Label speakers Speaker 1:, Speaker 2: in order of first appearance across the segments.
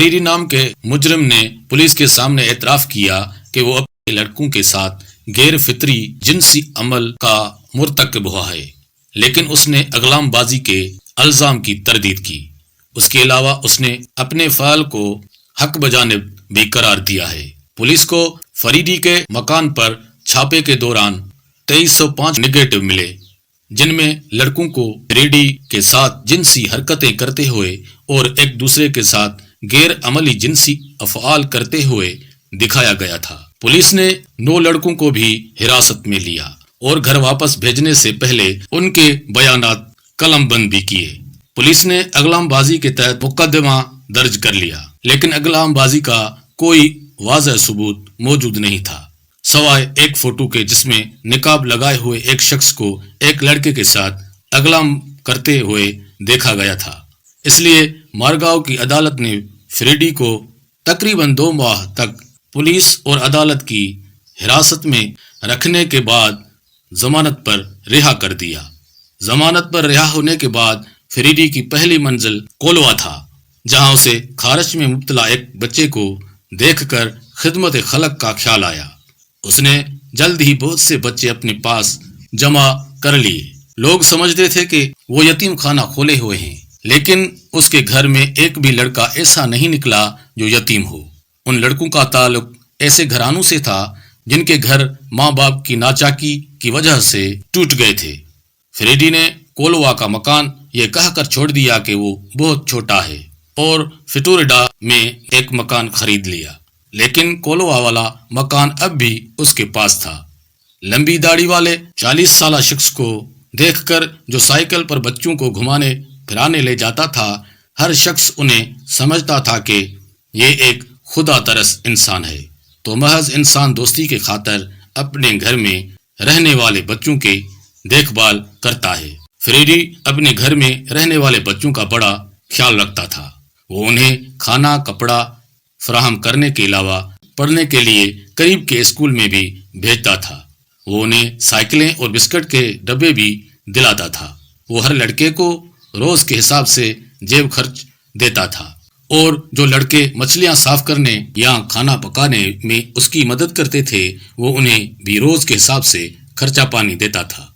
Speaker 1: فریدی نام کے مجرم نے پولیس کے سامنے اعتراف کیا کہ وہ اپنے لڑکوں کے ساتھ غیر فطری جنسی عمل کا مرتکب ہوا ہے، لیکن اس نے اغلام بازی کے الزام کی تردید کی۔ اس کے علاوہ اس نے اپنے فعل کو حق بجانب بھی قرار دیا ہے۔ پولیس کو فریدی کے مکان پر چھاپے کے دوران 2305 نگیٹو ملے، جن میں لڑکوں کو فریدی کے ساتھ جنسی حرکتیں کرتے ہوئے اور ایک دوسرے کے ساتھ غیر عملی جنسی افعال کرتے ہوئے دکھایا گیا تھا۔ پولیس نے 9 لڑکوں کو بھی حراست میں لیا اور گھر واپس بھیجنے سے پہلے ان کے بیانات قلم بند بھی کیے۔ پولیس نے اغلام بازی کے تحت مقدمہ درج کر لیا، لیکن اغلام بازی کا کوئی واضح ثبوت موجود نہیں تھا، سوائے ایک فوٹو کے جس میں نقاب لگائے ہوئے ایک شخص کو ایک لڑکے کے ساتھ اغلام کرتے ہوئے دیکھا گیا تھا۔ اس لیے مارگاؤ کی عدالت نے فریدی کو تقریباً 2 ماہ تک پولیس اور عدالت کی حراست میں رکھنے کے بعد ضمانت پر رہا کر دیا۔ ضمانت پر رہا ہونے کے بعد فریدی کی پہلی منزل کولوا تھا، جہاں اسے خارش میں مبتلا ایک بچے کو دیکھ کر خدمت خلق کا خیال آیا۔ اس نے جلد ہی بہت سے بچے اپنے پاس جمع کر لیے۔ لوگ سمجھتے تھے کہ وہ یتیم خانہ کھولے ہوئے ہیں، لیکن اس کے گھر میں ایک بھی لڑکا ایسا نہیں نکلا جو یتیم ہو۔ ان لڑکوں کا تعلق ایسے گھرانوں سے تھا جن کے گھر ماں باپ کی ناچاکی کی وجہ سے ٹوٹ گئے تھے۔ فریدی نے کولوا کا مکان یہ کہہ کر چھوڑ دیا کہ وہ بہت چھوٹا ہے اور فٹوریڈا میں ایک مکان خرید لیا، لیکن کولوا والا مکان اب بھی اس کے پاس تھا۔ لمبی داڑھی والے 40 سالہ شخص کو دیکھ کر جو سائیکل پر بچوں کو گھمانے پھرانے لے جاتا تھا، ہر شخص انہیں سمجھتا تھا کہ یہ ایک خدا ترس انسان ہے، تو محض انسان دوستی کے خاطر اپنے گھر میں رہنے والے بچوں کی دیکھ بھال کرتا ہے۔ فریدی اپنے گھر میں رہنے والے بچوں کا بڑا خیال رکھتا تھا۔ وہ انہیں کھانا کپڑا فراہم کرنے کے علاوہ پڑھنے کے لیے قریب کے اسکول میں بھی بھیجتا تھا۔ وہ انہیں سائیکلیں اور بسکٹ کے ڈبے بھی دلاتا تھا۔ وہ ہر لڑکے کو روز کے حساب سے جیب خرچ دیتا تھا، اور جو لڑکے مچھلیاں صاف کرنے یا کھانا پکانے میں اس کی مدد کرتے تھے، وہ انہیں بھی روز کے حساب سے خرچہ پانی دیتا تھا۔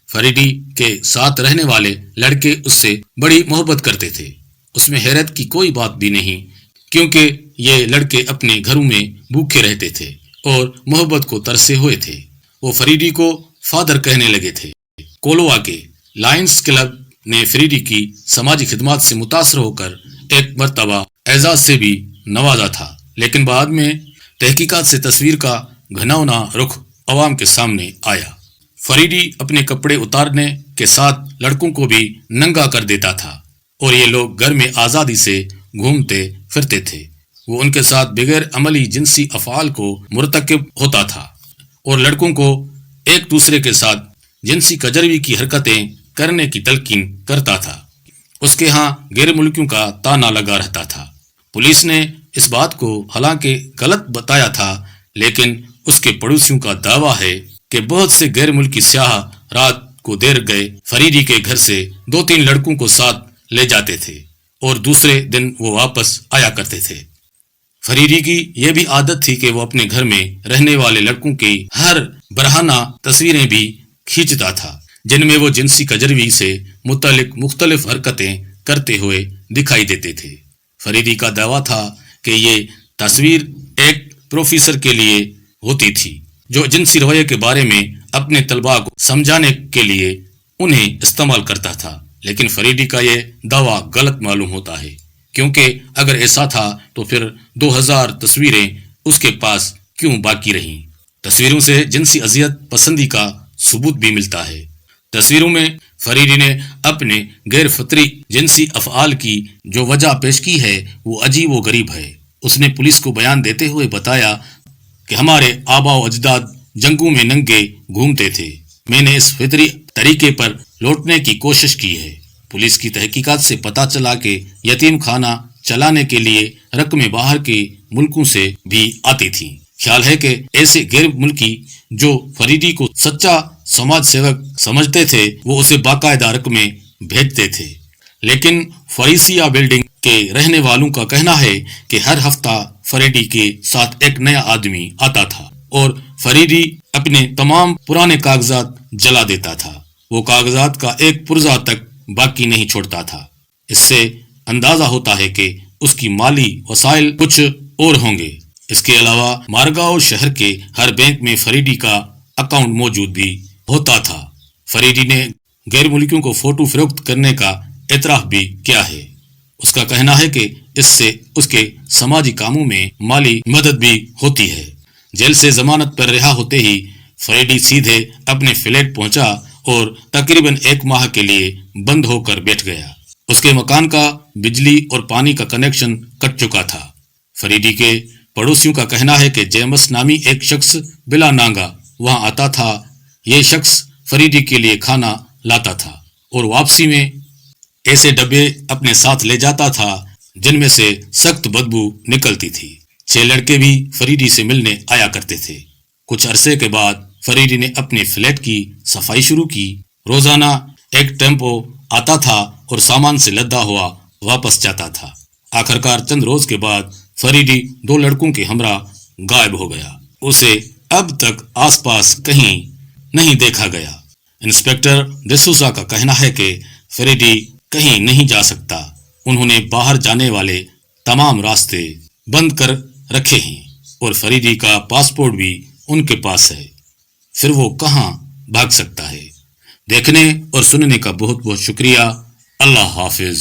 Speaker 1: فریدی کے ساتھ رہنے والے لڑکے اس سے بڑی محبت کرتے تھے۔ اس میں حیرت کی کوئی بات بھی نہیں، کیونکہ یہ لڑکے اپنے گھروں میں بھوکے رہتے تھے اور محبت کو ترسے ہوئے تھے۔ وہ فریدی کو فادر کہنے لگے تھے۔ کولوا کے لائنز کلب نے فریدی کی سماجی خدمات سے متاثر ہو کر ایک مرتبہ اعزاز سے بھی نوازا تھا، لیکن بعد میں تحقیقات سے تصویر کا گھناؤنا رخ عوام کے سامنے آیا۔ فریدی اپنے کپڑے اتارنے کے ساتھ لڑکوں کو بھی ننگا کر دیتا تھا، اور یہ لوگ گھر میں آزادی سے گھومتے پھرتے تھے۔ وہ ان کے ساتھ بغیر عملی جنسی افعال کو مرتکب ہوتا تھا اور لڑکوں کو ایک دوسرے کے ساتھ جنسی کجروی کی حرکتیں کرنے کی تلقین کرتا تھا۔ اس کے ہاں غیر ملکیوں کا تانا لگا رہتا تھا۔ پولیس نے اس بات کو حالانکہ غلط بتایا تھا، لیکن اس کے پڑوسیوں کا دعویٰ ہے کہ بہت سے غیر ملکی سیاح رات کو دیر گئے فریدی کے گھر سے 2-3 لڑکوں کو ساتھ لے جاتے تھے اور دوسرے دن وہ واپس آیا کرتے تھے۔ فریدی کی یہ بھی عادت تھی کہ وہ اپنے گھر میں رہنے والے لڑکوں کی ہر برہنہ تصویریں بھی کھینچتا تھا، جن میں وہ جنسی کجروی سے متعلق مختلف حرکتیں کرتے ہوئے دکھائی دیتے تھے۔ فریدی کا دعویٰ تھا کہ یہ تصویر ایک پروفیسر کے لیے ہوتی تھی جو جنسی رویے کے بارے میں اپنے طلباء کو سمجھانے کے لیے انہیں استعمال کرتا تھا، لیکن فریدی کا یہ دعویٰ غلط معلوم ہوتا ہے، کیونکہ اگر ایسا تھا تو پھر 2000 تصویریں اس کے پاس کیوں باقی رہیں؟ تصویروں سے جنسی اذیت پسندی کا ثبوت بھی ملتا ہے۔ تصویروں میں فریدی نے اپنے غیر فطری جنسی افعال کی جو وجہ پیش کی ہے وہ عجیب و غریب ہے۔ اس نے پولیس کو بیان دیتے ہوئے بتایا کہ ہمارے آبا و اجداد جنگوں میں ننگے گھومتے تھے، میں نے اس فطری طریقے پر لوٹنے کی کوشش کی ہے۔ پولیس کی تحقیقات سے پتہ چلا کہ یتیم خانہ چلانے کے لیے رقمیں باہر کے ملکوں سے بھی آتی تھیں۔ خیال ہے کہ ایسے غیر ملکی جو فریدی کو سچا سماج سیوک سمجھتے تھے وہ اسے باقاعدہ رقمیں بھیجتے تھے، لیکن فریسیا بلڈنگ کے رہنے والوں کا کہنا ہے کہ ہر ہفتہ فریڈی کے ساتھ ایک نیا آدمی آتا تھا اور فریڈی اپنے تمام پرانے کاغذات جلا دیتا تھا۔ وہ کاغذات کا ایک پرزہ تک باقی نہیں چھوڑتا تھا۔ اس سے اندازہ ہوتا ہے کہ اس کی مالی وسائل کچھ اور ہوں گے۔ اس کے علاوہ مارگاؤ شہر کے ہر بینک میں فریڈی کا اکاؤنٹ موجود بھی ہوتا تھا۔ فریڈی نے غیر ملکیوں کو فوٹو فروخت کرنے کا اعتراف بھی کیا ہے۔ اس کا کہنا ہے کہ اس سے اس کے سماجی کاموں میں مالی مدد بھی ہوتی ہے۔ جیل سے ضمانت پر رہا ہوتے ہی فریڈی سیدھے اپنے فلیٹ پہنچا اور تقریباً 1 ماہ کے لیے بند ہو کر بیٹھ گیا۔ اس کے مکان کا بجلی اور پانی کا کنیکشن کٹ چکا تھا۔ فریڈی کے پڑوسیوں کا کہنا ہے کہ جیمس نامی ایک شخص بلا ناگا وہاں آتا تھا۔ یہ شخص فریڈی کے لیے کھانا لاتا تھا اور واپسی میں ایسے ڈبے اپنے ساتھ لے جاتا تھا جن میں سے سخت بدبو نکلتی تھی۔ 6 لڑکے بھی فریڈی سے ملنے آیا کرتے تھے۔ کچھ عرصے کے بعد فریڈی نے اپنے فلیٹ کی صفائی شروع کی۔ روزانہ ایک ٹیمپو آتا تھا اور سامان سے لدا ہوا واپس جاتا تھا۔ آخرکار چند روز کے بعد فریڈی 2 لڑکوں کے ہمراہ غائب ہو گیا۔ اسے اب تک آس پاس کہیں نہیں دیکھا گیا۔ انسپکٹر ڈسوزا کا کہنا ہے کہ فریڈی کہیں نہیں جا سکتا۔ انہوں نے باہر جانے والے تمام راستے بند کر رکھے ہیں اور فریڈی کا پاسپورٹ بھی ان کے پاس ہے۔ پھر وہ کہاں بھاگ سکتا ہے؟ دیکھنے اور سننے کا بہت بہت شکریہ۔ اللہ حافظ۔